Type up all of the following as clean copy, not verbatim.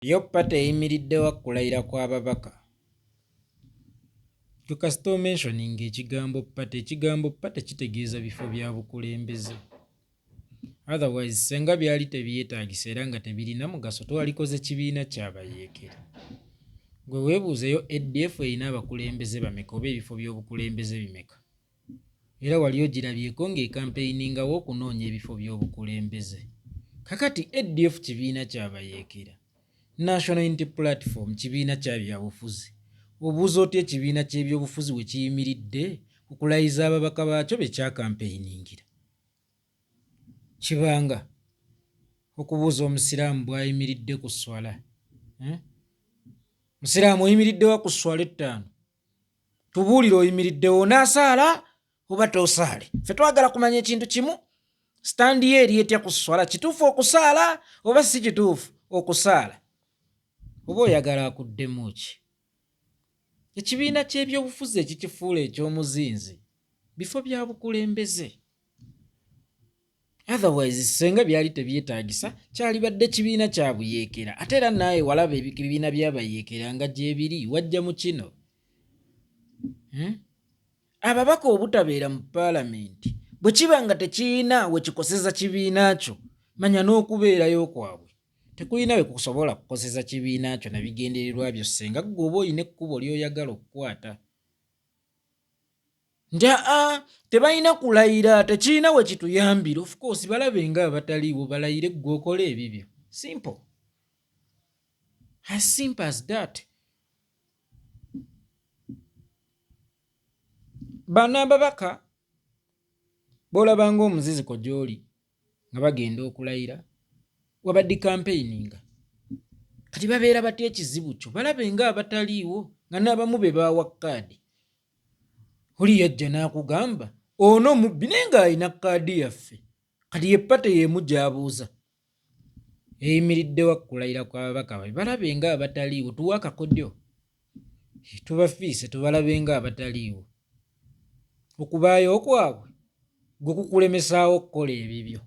Yo pate eyimiriddewo okulayira kw'ababaka. Tukasita omentioning ekigambo pate kitegeeza bifo bya bukulembeze. Otherwise senga byali tebyetaagisa era nga tebirina mugaso twalikoze kibiina ky'abayeekera. Gwe weebuuzeyo ADF erina abakulembeze bameka oba ebifo by'obukulembeze bimeka? Era wali ogirabyeko ng'ekampeiningawo okunoonya ebifo by'obukulembeze. Kakati ADF kibiina ky'abayeekera. National Unity Platform kibiina kya byabufuzi. Obuuza otya ekibiina ky'ebyobufuzi we kiyimiridde okulayiza ababaka baakyo be kyakampeiningira? Kibanga okubuuza omusiraamu bw'ayimiridde ku swala. Musiraamu oyimiriddewo ku swala 5. Tubuulire oyimiriddewo onaasaala oba tosaale. Ffe twagala kumanya ekintu kimu. Standi ye eri etya ku swala, kituufu okusaala oba si kituufu okusaala? Oba oyagala akuddemu ki? Ekibiina ky'ebyobufuzi ekikifuula eky'omuzinzi bifo bya bukulembeze. Otherwise senga byali tebyetaagisa kyalibadde kibiina kya buyeekera. Ate era naawe walaba ebibiina by'abayeekera nga gyebiri wajja mu kino. Ababaka obutabeera mu paalamenti bwe kiba nga tekirina we kikoseza kibiina kyo, manya n'okubeerayo kwabwe tekulina we kusobola kukoseza kibiina kyo na bigendererwa byo senga ggwe oba olina ekkubo ly'oyagala okukwata. Tebalina kulayira, tekirina we kituyambira. Of course balabe nga abataliiwo balayire ggwe okole ebibyo. Simple. As simple as that. Bano ababaka b'olabanga omuziziko gy'oli nga bagenda okulayira wabadde campaigninga. Kati babeera batya ekizibu kyo? Balabe nga abataliiwo nga n'abamu be baawa kaadi. Oli yajja n'akugamba ono mubbi naye ng'alina kaadi yaffe. Kati ye pate y'emu gy'abuuza. Eyimiriddewo okulayira kw'ababaka babe balabe nga abataliiwo. Tuwa akakodyo tubafiise tubalabe nga abataliiwo. Okubaayo kwabwe gwe kukulemesaawo okukola ebibyo.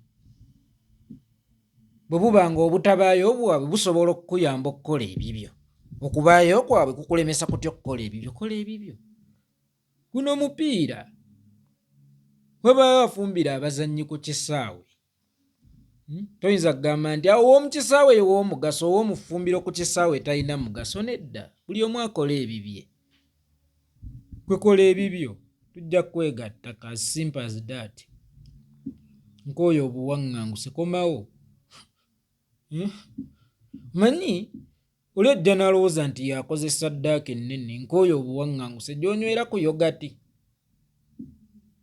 Bwe buba nga obutabaayo bwabwe busobola okukuyamba okukola ebibyo. Okubaayo kwabwe kukulemesa kutya okukola ebibyo? Kola ebibyo. Guno mupiira wabaawo afumbira abazannyi ku kisaawe. Toyinza kugamba nti awo ow'omu kisaawe ow'omugaso, ow'omufumbiro ku kisaawe talina mugaso. Nedda, buli omu akola ebibye. Gwe kola ebibyo tujja kwegatta. As simple as that. Nk'oyo obuwaŋŋanguse komawo. Manyi oli ojja n'alowooza nti yakoze saddaaka ennene. Nk'oyo obuwaŋŋanguse gy'onywera ku yogati,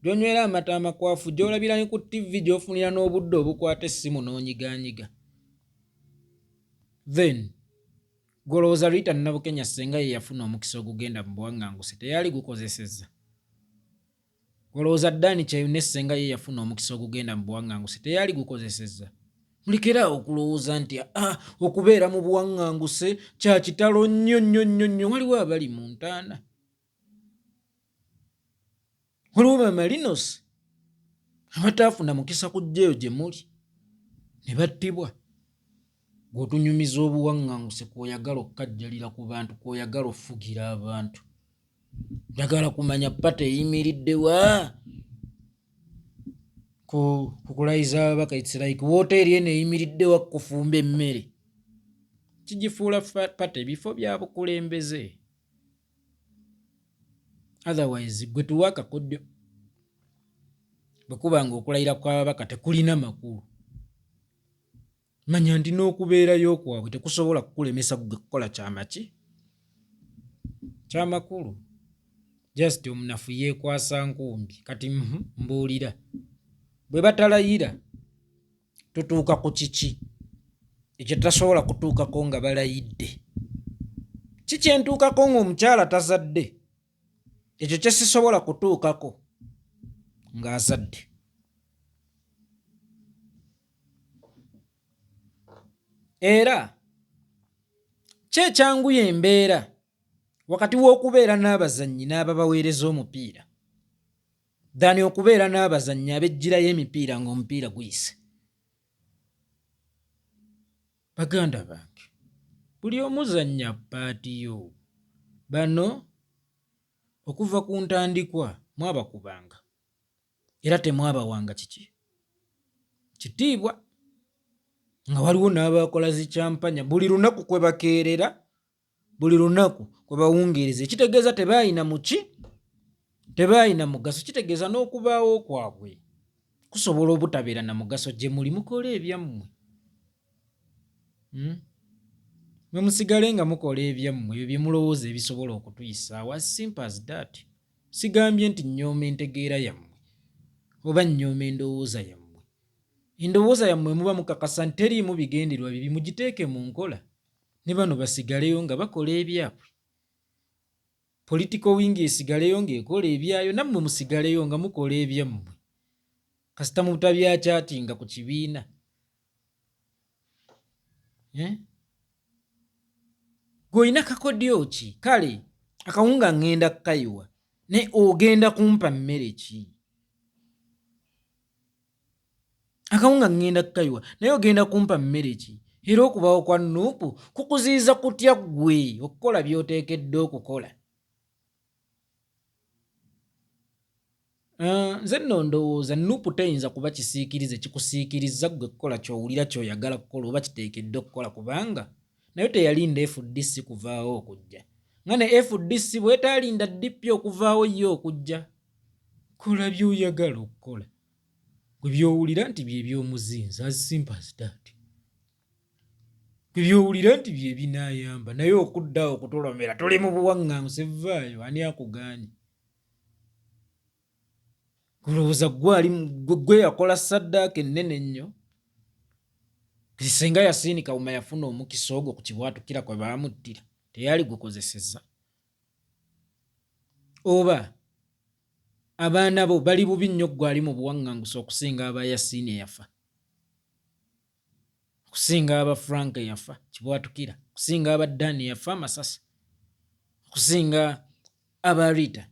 gy'onywera amata amakwafu, gy'olabira ne ku TV, gy'ofunira n'obudde obukwata essimu n'onyigaanyiga. Then golowooza Rita Nabukenya senga ye yafuna omukisa ogugenda mu buwaŋŋanguse teyali gukozesezza? Golowooza Dani Kyeyune senga ye yafuna omukisa ogugenda mu buwaŋŋanguse teyali gukozesezza? Mulekeraawo okulowooza nti okubeera mu buwaŋŋanguse kya kitalo nnyo nnyo nnyo nnyo. Waliwo abali mu ntaana. Waliwo bamalinos abataafuna mukisa kujjayo gye muli ne battibwa. Gw'otunyumiza obuwaŋŋanguse kw'oyagala okukajjalira ku bantu, kw'oyagala ofugira abantu. Njagala kumanya pate eyimiriddewa kukulayiza ababaka. It's like wooteri eno eyimiriddewa kufumba emmere. Kigifuula pate bifo bya bukulembeze. Otherwise gwe tuwa akakodyo. Bwe kuba nga okulayira kw'ababaka tekulina makulu, manya nti n'okubeerayo kwabwe tekusobola kukulemesa gwe kukola kyamaki kyamakulu. Just omunafu yeekwasa nkumbi. Kati mbuulira, bwe batalayira tutuuka ku kiki ekyo tasobola kutuukako nga balayidde? Kikyentuukako ng'omukyala tazadde, ekyo kye sisobola kutuukako ng'azadde. Era kyekyanguya embeera wakati w'okubeera n'abazannyi n'ababaweereza omupiira dani okubeera n'abazannyi abejjirayo emipiira ng'omupiira guyise. Baganda bange, buli omuzannya paati yo. Bano okuva ku ntandikwa mwabakubanga era temwabawanga kitiibwa nga waliwo n'abakola zikyampanya buli lunaku kwe bakeerera, buli lunaku kwe bawungeereza, ekitegeeza tebaayina tebaayina mugaso. Kitegeeza n'okubaawo kwabwe kusobola obutabeera na mugaso. Gye muli mukola ebyammwe, mwe musigale nga mukola ebyammwe ebyo bye mulowooza ebisobola okutuyisaawo. As simple as that. Sigambye nti nnyooma entegeera yammwe oba nnyooma endowooza yammwe. Endowooza yammwe muba mukakasa nti teriimu bigendererwa bibi, mugiteeke mu nkola. Ne bano basigaleyo nga bakola ebyabwe. Political wing esigaleyo ng'ekola ebyayo, nammwe musigaleyo nga mukola ebyammwe. Kasita mu butabyakyaatinga ku kibiina. Gw'olina kakodyo ki? Kale akawunga ngenda kukayiwa ne ogenda kumpa mmere ki? Akawunga ngenda kukayiwa naye ogenda kumpa mmere ki? Era okubawo kwa Nuupu kukuziyiza kutya ggwe okukola by'oteekeddwa okukola? Nze nno ndowooza Nuupu teyinza kuba kisiikirize kikusiikiriza ggwe kukola ky'owulira ky'oyagala kukola oba kiteekeddwa okukola, kubanga nayo teyalinda FDC kuvaawo okujja. Nga ne FDC bwetaalinda DP okuvaawo ye okujja. Kola by'oyagala okukola, gwe by'owulira nti bye by'omuzinzi. As simple as that. Gwe by'owulira nti bye binaayamba, naye okuddawo okutulomera tuli mu buwaŋŋanguse, vaayo, ani akugaanye? Kulowooza gwe yakola saddaaka ennene ennyo. Singa Yasiini Kawuma yafuna omukisa ogwo ku kibwatukira kwe baamuttira, teyali gukozesezza? Oba abaana bo bali bubi nnyo gwali mu buwaŋŋanguse okusinga aba Yasiini eyafa, okusinga aba Frank eyafa kibwatukira, okusinga aba Dani eyafa Masasi, okusinga aba Rita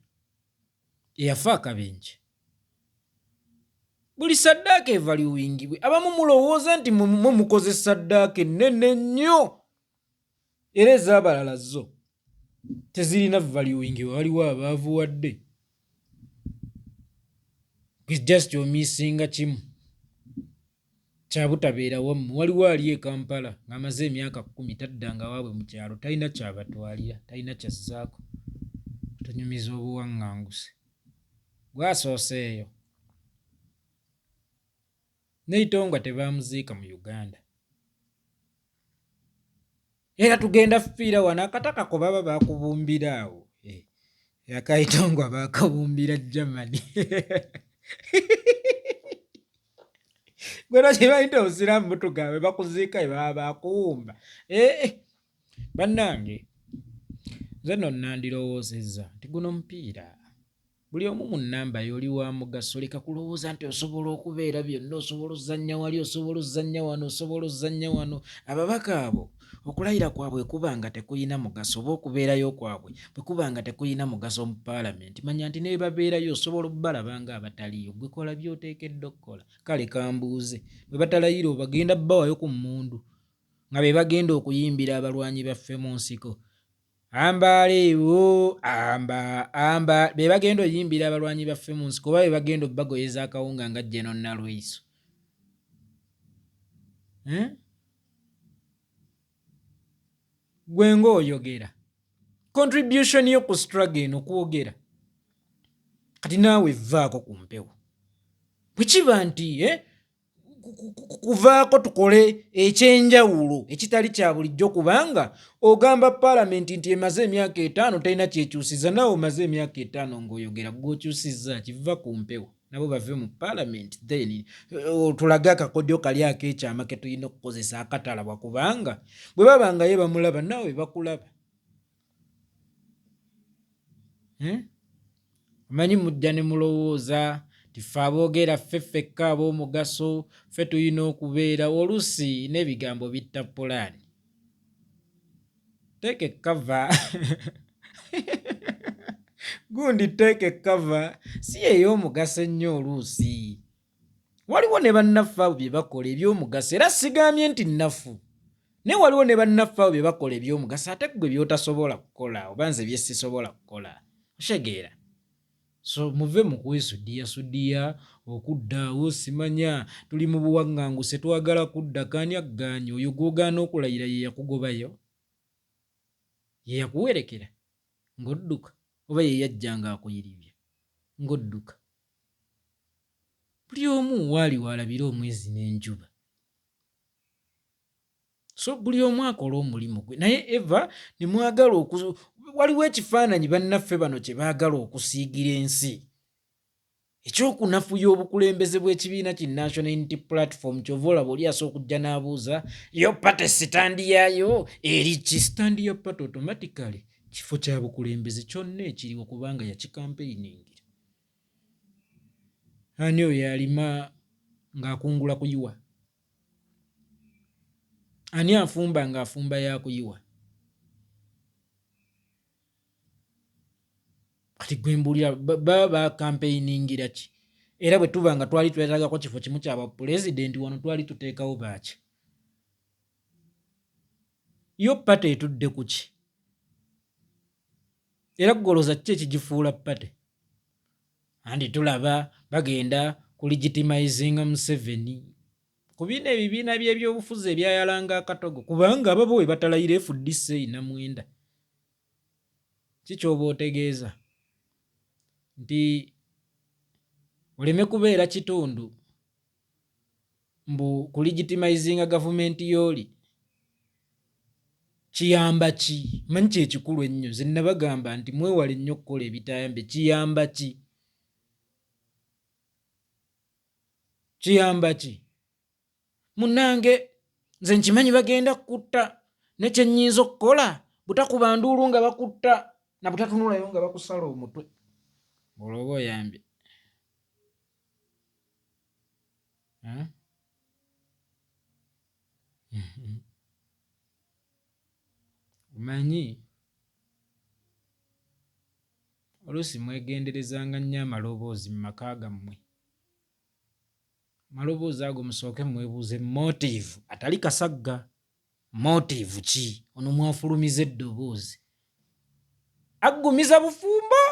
eyafa Akabenje. Buli saddaaka evaluingibwe. Abamu mulowooza nti mwe mukoze saddaaka ennene nnyo era ez'abalala zo tezirina valuingibwe. Waliwo abaavu wadde. Just omisinga kimu kya butabeera wammwe. Waliwo ali e Kampala ng'amaze emyaka 10 taddanga waabwe mu kyalo, talina kyabatwalira, talina kyazzaako. Tonyumiza obuwaŋŋanguse. Gwasooseeyo Neitonga tebaamuziika mu Uganda. Era tugenda fiira wano akataka ko baba baakubumbira awo. Akayitongwa baakabumbira Germany. Gweno kye bayita obusiraamu butugambe bakuziika baba baakuwumba. Bannange, nze nno nandirowoozezza nti guno mupiira buli omu mu nnamba y'oli wa mugaso. Leka kulowooza nti osobola okubeera byonna, osobola ozannya wali, osobola ozannya wano, osobola ozannya wano. Ababaka abo okulayira kwabwe kuba nga tekuyina mugaso, oba okubeerayo kwabwe bwe kuba nga tekuyina mugaso mu paalamenti, manya nti ne babeerayo osobola obbalaba nga abataliyo. Gwe kola by'oteekeddwa okukola. Kale kambuuze, bwe batalayira bagenda bbawayo ku mmundu nga be bagenda okuyimbira abalwanyi baffe mu nsiko. Ambaleewo amba be bagenda oyimbira abalwanyi baffe mu nsiko oba be bagenda obbagoyeza akawunga nga General Nalweyiso. Gwe ng'oyogera contribution yo ku struggle eno kwogera, kati naawe vaako ku mpewo. Bwe kiba nti kuvaako tukole ekyenjawulo ekitali kya bulijjo, kubanga ogamba paalamenti nti emaze emyaka 5 talina kyekyusiza, naawe omaze emyaka 5 ng'oyogera gw'okyusizza kiva ku mpewo. Nabo bave mu paalamenti, then tulage akakodyo kali ak'ekyama ke tulina okukozesa akatalabwa, kubanga bwe baba nga ye bamulaba naawe bakulaba. Manyi mujja ne mulowooza ffe aboogera ffekka ab'omugaso ffe tulina okubeera, oluusi n'ebigambo bitta pulaani. Take a cover. Gundi take a cover si ey'omugaso ennyo oluusi. Waliwo ne bannaffe abo bye bakola eby'omugaso, era sigambye nti nnafu. ne waliwo ne bannaffe abo bye bakola eby'omugaso ate gwe by'otasobola kukola oba nze bye sisobola kukola oshegeera. So muve mu kwesudiya okuddaawo simanya tuli mu buwaŋŋanguse twagala kudda kaani aggaanyi oyo gw'ogaana okulayira ye yakugobayo ye yakuwerekera ng'odduka oba ye yajjanga akuyiribya ng'odduka. Buli omu waali waalabira omwezi n'enjuba. So buli omu akola omulimu gwe naye Eva ne mwagala waliwo ekifaananyi bannaffe bano kye baagala okusiigira ensi ekyokunafuya obukulembeze bw'ekibiina ki National Unity Platform. Kyova olaba oli asooka okujja n'abuuza yo pate sitandi yaayo eri ki? Sitandi ya pate automatically kifo kya bukulembeze kyonna ekiriwo kubanga yakikampeiningira. Ani oyo alima ng'akungula kuyiwa? Ani afumba ng'afumba yakuyiwa? Kati gwe mbulira baba bakampeiningira ki? Era bwe tuba nga twali twetagako kifo kimu kyaba pulezidenti wano twali tuteekawo baaki? Yo pate etudde ku ki? Era kugoloza ki ekigifuula pate? Andi tulaba bagenda ku legitimizinga Museveni ku bino ebibiina by'ebyobufuzi ebyayalanga akatogo kubanga ababo we batalayira FDC na mwenda. Kikyoba otegeeza nti oleme kubeera kitundu mbu ku legitimizinga gavumenti y'oli kiyamba ki? Manyi kyekikulu ennyo ze nabagamba nti mwewale nnyo okukola ebitayambe. Kiyamba ki? Kiyamba ki? Munnange nze nkimanyi bagenda kukutta ne kye nnyinza okukola butakuba nduulu nga bakutta na butatunulayo nga bakusala omutwe. Olwoba oyambye. Omanyi oluusi mwegenderezanga nnyo amaloboozi mu maka gammwe. Amaloboozi ago musooke mwebuuze motive atali kasagga. Motive ki? Ono mwafulumiza eddoboozi aggumiza bufumbo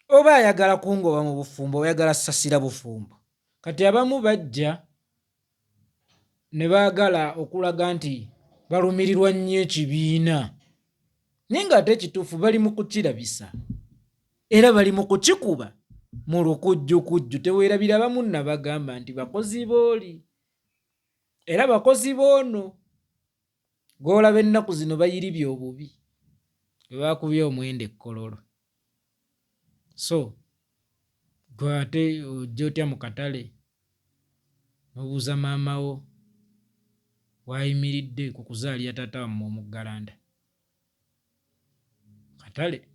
oba ayagala kungoba mu bufumbo oyagala ssasira bufumbo? Kati abamu bajja ne baagala okulaga nti balumirirwa nnyo ekibiina naye ng'ate ekituufu bali mu kukirabisa era bali mu kukikuba mu lukujjukujju. Teweerabira abamu nabagamba nti bakozi booli era bakozi boono gw'olaba ennaku zino bayiribye obubi bwe baakubye omwenda ekkololo. So gwe ate ojja otya mu katale n'obuuza maama wo w'ayimiridde ku kuzaalira taata wammwe omuggalanda? Katale